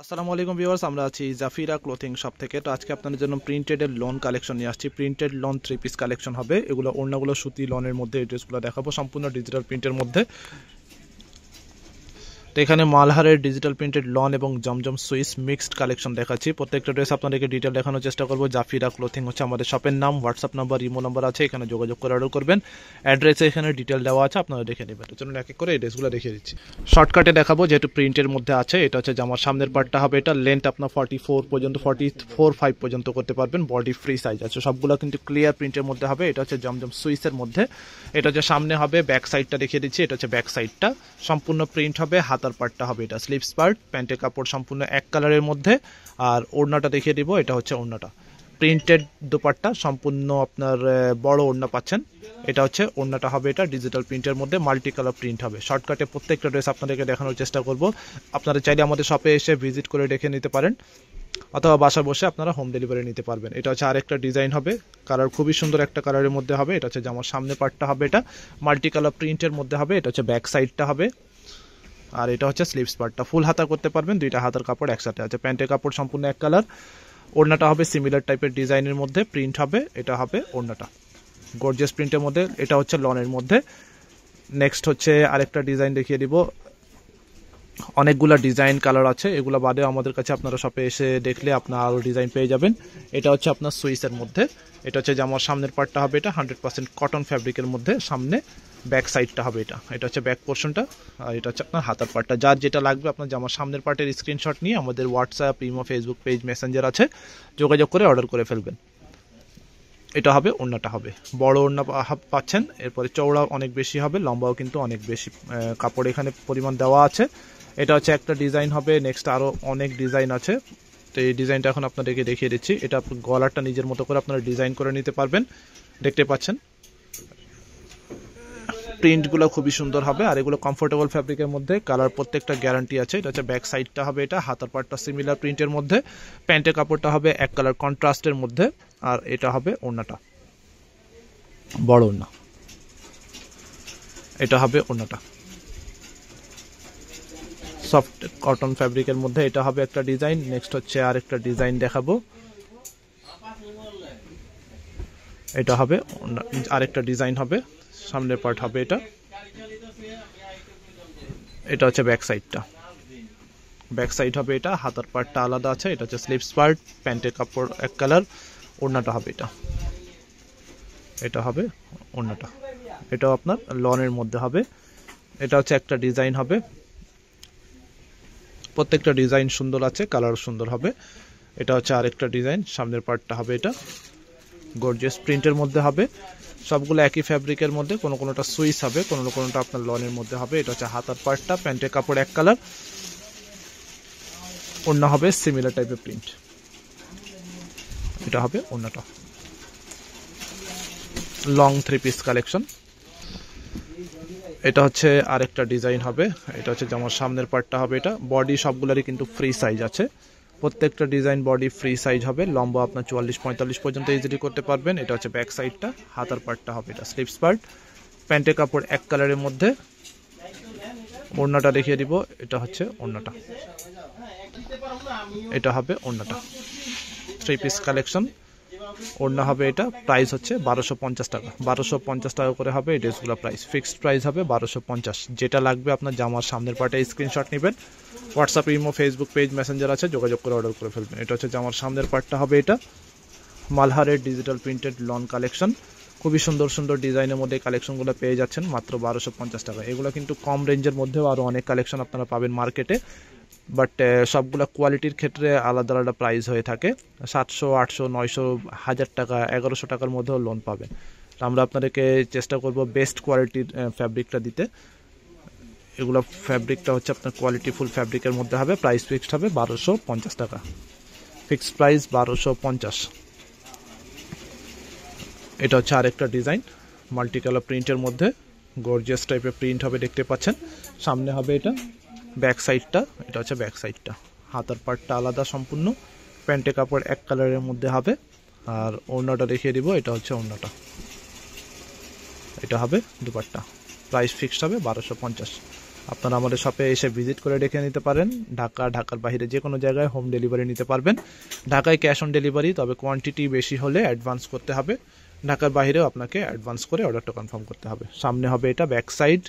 আসসালামু আলাইকুম ভিউয়ার্স, আমরা আছি জাফিরা ক্লোথিং শপ থেকে। তো আজকে আপনাদের জন্য প্রিন্টেডের লন কালেকশন নিয়ে আসছি। প্রিন্টেড লন 3 পিস কালেকশন হবে। এগুলো ওড়নাগুলো সুতি লনের মধ্যে, এই ড্রেসগুলো দেখাবো সম্পূর্ণ ডিজিটাল প্রিন্টের মধ্যে। তো এখানে মালহারের ডিজিটাল প্রিন্টেড লন এবং জমজম সুইস মিক্সড কালেকশন দেখাচ্ছি। প্রত্যেকটা ড্রেস আপনাদেরকে ডিটেল দেখানোর চেষ্টা করবো। জাফিরা ক্লোথিং হচ্ছে আমাদের শপের নাম। হোয়াটসঅ্যাপ নাম্বার, ইমো নাম্বার আছে, এখানে যোগাযোগ করে অর্ডার করবেন। অ্যাড্রেসে এখানে ডিটেল দেওয়া আছে, আপনারা দেখে নেবেন। তো চলুন এক এক করে এই ড্রেসগুলো দেখিয়ে দিচ্ছি। শর্টকাটে দেখাবো, যেহেতু প্রিন্টের মধ্যে আছে। এটা হচ্ছে জামার সামনের পার্টটা হবে, এটা লেন্থ আপনার 44 পর্যন্ত, 44-5 পর্যন্ত করতে পারবেন। বডি ফ্রি সাইজ আছে, সবগুলো কিন্তু ক্লিয়ার প্রিন্টের মধ্যে হবে। এটা হচ্ছে জমজম সুইসের মধ্যে। এটা হচ্ছে সামনে হবে, ব্যাক সাইডটা দেখিয়ে দিচ্ছি। এটা হচ্ছে ব্যাক সাইডটা সম্পূর্ণ প্রিন্ট হবে। হাতার পার্টটা হবে এটা স্লিভস পার্ট। প্যান্টের কাপড় সম্পূর্ণ এক কালারের মধ্যে। আর ওড়নাটা দেখিয়ে দিব, এটা হচ্ছে ওড়নাটা। প্রিন্টেড দোপাট্টা সম্পূর্ণ আপনার বড় ওড়না পাচ্ছেন। এটা হচ্ছে ওড়নাটা হবে, এটা ডিজিটাল প্রিন্টের মধ্যে মাল্টি কালার প্রিন্ট হবে। শর্টকাটে প্রত্যেকটা ড্রেস আপনাদেরকে দেখানোর চেষ্টা করব। আপনারা চাইলে আমাদের শপে এসে ভিজিট করে দেখে নিতে পারেন, অথবা বাসা বসে আপনারা হোম ডেলিভারি নিতে পারবেন। এটা হচ্ছে আরেকটা ডিজাইন হবে, কালার খুবই সুন্দর একটা কালারের মধ্যে হবে। এটা হচ্ছে জামার সামনে পার্টটা হবে, এটা মাল্টি কালার প্রিন্টের মধ্যে হবে। এটা হচ্ছে ব্যাক সাইডটা হবে, আর এটা হচ্ছে স্লিভস পার্টটা। ফুল হাতা করতে পারবেন, দুইটা হাতার কাপড় একসাথে আছে। প্যান্টের কাপড় সম্পূর্ণ এক কালার। ওড়নাটা হবে সিমিলার টাইপের ডিজাইনের মধ্যে, প্রিন্ট হবে। এটা হবে ওড়নাটা গর্জিয়াস প্রিন্টের মধ্যে। এটা হচ্ছে লনের মধ্যে। নেক্সট হচ্ছে আরেকটা ডিজাইন দেখিয়ে দিব। অনেকগুলা ডিজাইন কালার আছে, এগুলো বাদেও আমাদের কাছে আপনারা শপে এসে দেখলে আপনার আরও ডিজাইন পেয়ে যাবেন। এটা হচ্ছে আপনার সুইসের মধ্যে। এটা হচ্ছে জামার সামনের পার্টটা হবে, এটা 100% কটন ফ্যাব্রিকের মধ্যে। সামনে ব্যাক সাইডটা হবে, এটা হচ্ছে ব্যাক পোর্শনটা। আর এটা হচ্ছে আপনার হাতার পার্টটা। যার যেটা লাগবে আপনার জামার সামনের পার্টের স্ক্রিনশট নিয়ে আমাদের WhatsApp, imo, Facebook page, Messenger আছে, যোগাযোগ করে অর্ডার করে ফেলবেন। এটা হবে ওড়নাটা হবে, বড় ওড়না পাচ্ছেন। এরপরে চওড়া অনেক বেশি হবে, লম্বাও কিন্তু অনেক বেশি কাপড় এখানে পরিমাণ দেওয়া আছে। এটা হচ্ছে একটা ডিজাইন হবে। নেক্সট আরও অনেক ডিজাইন আছে, তো এই ডিজাইনটা এখন আপনাদেরকে দেখিয়ে দিচ্ছি। এটা গলারটা নিজের মতো করে আপনারা ডিজাইন করে নিতে পারবেন। দেখতে পাচ্ছেন প্রিন্টগুলো খুবই সুন্দর হবে, আর এগুলো কমফোর্টেবল ফ্যাব্রিকের মধ্যে। কালার প্রত্যেকটা গ্যারান্টি আছে। এটা হচ্ছে ব্যাক সাইডটা হবে, এটা হাতার পার্টটা সিমিলার প্রিন্টের মধ্যে। প্যান্টের কাপড়টা হবে এক কালার কন্ট্রাস্টের মধ্যে। আর এটা হবে ওড়নাটা, বড় ওড়না। এটা হবে ওড়নাটা সফট কটন ফ্যাব্রিকের মধ্যে। এটা হবে একটা ডিজাইন। নেক্সট হচ্ছে আরেকটা ডিজাইন দেখাবো। এটা হবে আরেকটা ডিজাইন হবে, সামনের পার্ট হবে এটা। এটা হচ্ছে ব্যাক সাইডটা, ব্যাক সাইড হবে এটা। হাতার পার্টটা আলাদা আছে। এটা হচ্ছে স্লিভস পার্ট। প্যান্টের কাপড় এক কালার। ওড়নাটা হবে এটা। এটা হবে ওড়নাটা। এটাও আপনার লনের মধ্যে হবে। এটা হচ্ছে একটা ডিজাইন হবে। প্রত্যেকটা ডিজাইন সুন্দর আছে, কালার সুন্দর হবে। এটা হচ্ছে আরেকটা ডিজাইন। সামনের পার্টটা হবে এটা গর্জিয়াস প্রিন্টের মধ্যে হবে। সবগুলো একই ফ্যাব্রিকের মধ্যে, কোনোটা সুইস হবে, কোনোটা আপনার লনের মধ্যে হবে। এটা হচ্ছে হাতার পার্টটা। প্যান্টের কাপড় এক কালার। ওড়না হবে সিমিলার টাইপের প্রিন্ট। এটা হবে ওড়নাটা। Long 3 piece collection. এটা হচ্ছে আরেকটা ডিজাইন হবে। এটা হচ্ছে জামার সামনের পার্টটা হবে, এটা বডি সবগুলোরই কিন্তু ফ্রি সাইজ আছে। প্রত্যেকটা ডিজাইন বডি ফ্রি সাইজ হবে। লম্বা আপনার 44-45 পর্যন্ত ইজিলি করতে পারবেন। এটা হচ্ছে ব্যাক সাইডটা। হাতার পার্টটা হবে এটা স্লিভস পার্ট। প্যান্টের কাপড় এক কালারের মধ্যে। ওড়নাটা দেখিয়ে দিব। এটা হচ্ছে ওড়নাটা। এটা হবে ওড়নাটা। 3 পিস কালেকশন। ওড়না হবে এটা। প্রাইস হচ্ছে 1250 টাকা। 1250 টাকা করে হবে এই ড্রেসগুলো প্রাইস। ফিক্সড প্রাইস হবে 1250। যেটা লাগবে আপনার জামার সামনের পার্টে স্ক্রিনশট নেবেন। WhatsApp, imo, Facebook page, Messenger আছে, যোগাযোগ করে অর্ডার করে ফেলবেন। এটা হচ্ছে জামার সামনের পার্টটা হবে এটা। মালহারের ডিজিটাল প্রিন্টেড লন কালেকশন। খুবই সুন্দর সুন্দর ডিজাইনের মধ্যে কালেকশনগুলো পেয়ে যাচ্ছেন মাত্র 1250 টাকা। এগুলো কিন্তু কম রেঞ্জের মধ্যেও আরও অনেক কালেকশন আপনারা পাবেন মার্কেটে, বাট সবগুলো কোয়ালিটির ক্ষেত্রে আলাদা আলাদা প্রাইস হয়ে থাকে। 700, 800, 900, 1000 টাকা, 1100 টাকার মধ্যেও লোন পাবেন। তো আমরা আপনাদেরকে চেষ্টা করব বেস্ট কোয়ালিটির ফ্যাব্রিকটা দিতে। এগুলো ফ্যাব্রিকটা হচ্ছে আপনার কোয়ালিটিফুল ফ্যাব্রিকের মধ্যে হবে। প্রাইস ফিক্সড হবে 1250 টাকা। Fixed price 1250। এটা হচ্ছে আরেকটা ডিজাইন মাল্টি কালার প্রিন্টের মধ্যে। গর্জিয়াস টাইপের প্রিন্ট হবে, দেখতে পাচ্ছেন। সামনে হবে এটা ব্যাক সাইডটা। এটা হচ্ছে ব্যাক সাইডটা। হাতার পার্টটা আলাদা সম্পূর্ণ। প্যান্টের কাপড় এক কালারের মধ্যে হবে। আর ওড়নাটা দেখিয়ে দিব। এটা হচ্ছে ওড়নাটা। এটা হবে দুপাট্টা। প্রাইস ফিক্সড হবে 1250। আপনারা আমাদের শপে এসে ভিজিট করে দেখে নিতে পারেন। ঢাকার বাইরে যে কোনো জায়গায় হোম ডেলিভারি নিতে পারবেন। ঢাকায় ক্যাশ অন ডেলিভারি, তবে কোয়ান্টিটি বেশি হলে অ্যাডভান্স করতে হবে। ঢাকার বাইরেও আপনাকে অ্যাডভান্স করে অর্ডারটা কনফার্ম করতে হবে। সামনে হবে এটা ব্যাক সাইড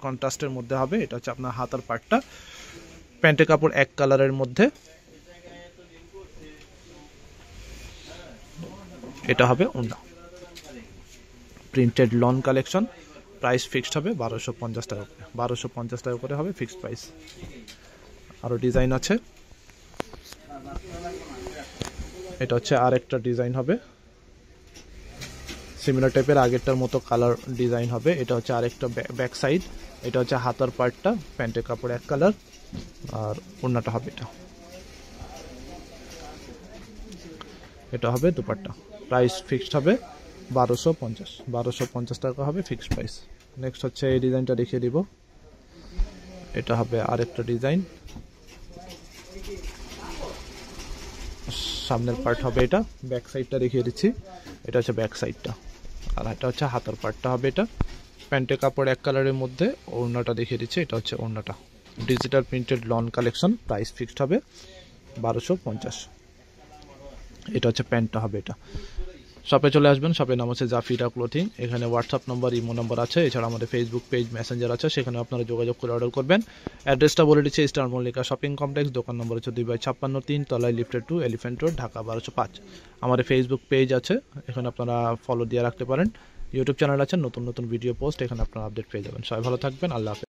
কন্ট্রাস্টের মধ্যে হবে। এটা হচ্ছে আপনার হাতার পার্টটা, প্যান্টের কাপড় এক কালারের মধ্যে। এটা হবে ওড়না, printed loan collection. Price fixed হবে 1250 টাকা করে। 1250 টাকা করে হবে ফিক্সড প্রাইস। আরও ডিজাইন আছে। এটা হচ্ছে আর একটা ডিজাইন হবে, সিমিলার টাইপের আগেরটার মতো কালার ডিজাইন হবে। এটা হচ্ছে আরেকটা ব্যাক সাইড। এটা হচ্ছে হাতার পার্টটা, প্যান্টের কাপড় এক কালার, আর ওড়নাটা হবে এটা হবে দুপাট্টা। প্রাইস ফিক্সড হবে 1250 টাকা হবে ফিক্সড প্রাইস। নেক্সট হচ্ছে এই ডিজাইনটা দেখিয়ে দিব। এটা হবে আরেকটা ডিজাইন, সামনের পার্ট হবে এটা, ব্যাক সাইডটা দেখিয়ে দিচ্ছি। এটা হচ্ছে ব্যাক সাইডটা, আর এটা হচ্ছে হাতার পার্টটা হবে এটা, প্যান্টের কাপড় এক কালারের মধ্যে। ওড়নাটা দেখিয়ে দিচ্ছি, এটা হচ্ছে ওড়নাটা। Digital printed loan collection, price fixed হবে 1250। এটা হচ্ছে প্যান্টটা হবে এটা। শপে চলে আসবেন। শপের নাম হচ্ছে জাফিরা ক্লোথিং। এখানে হোয়াটসঅ্যাপ নম্বর, ইমো নম্বর আছে। এছাড়া আমাদের ফেসবুক পেজ, মেসেঞ্জার আছে, সেখানে আপনারা যোগাযোগ করে অর্ডার করবেন। অ্যাড্রেসটা বলে দিচ্ছি, ইস্টার মল্লিকা শপিং কমপ্লেক্স, দোকান নম্বর হচ্ছে 2/56, 3 তলায়, লিফটেড 2, এলিফ্যান্ট রোড, ঢাকা 1205। আমাদের ফেসবুক পেজ আছে, এখানে আপনারা ফলো দিয়ে রাখতে পারেন। ইউটিউব চ্যানেল আছে, নতুন ভিডিও পোস্ট, এখানে আপনারা আপডেট পেয়ে যাবেন। সবাই ভালো থাকবেন, আল্লাহ হাফেজ।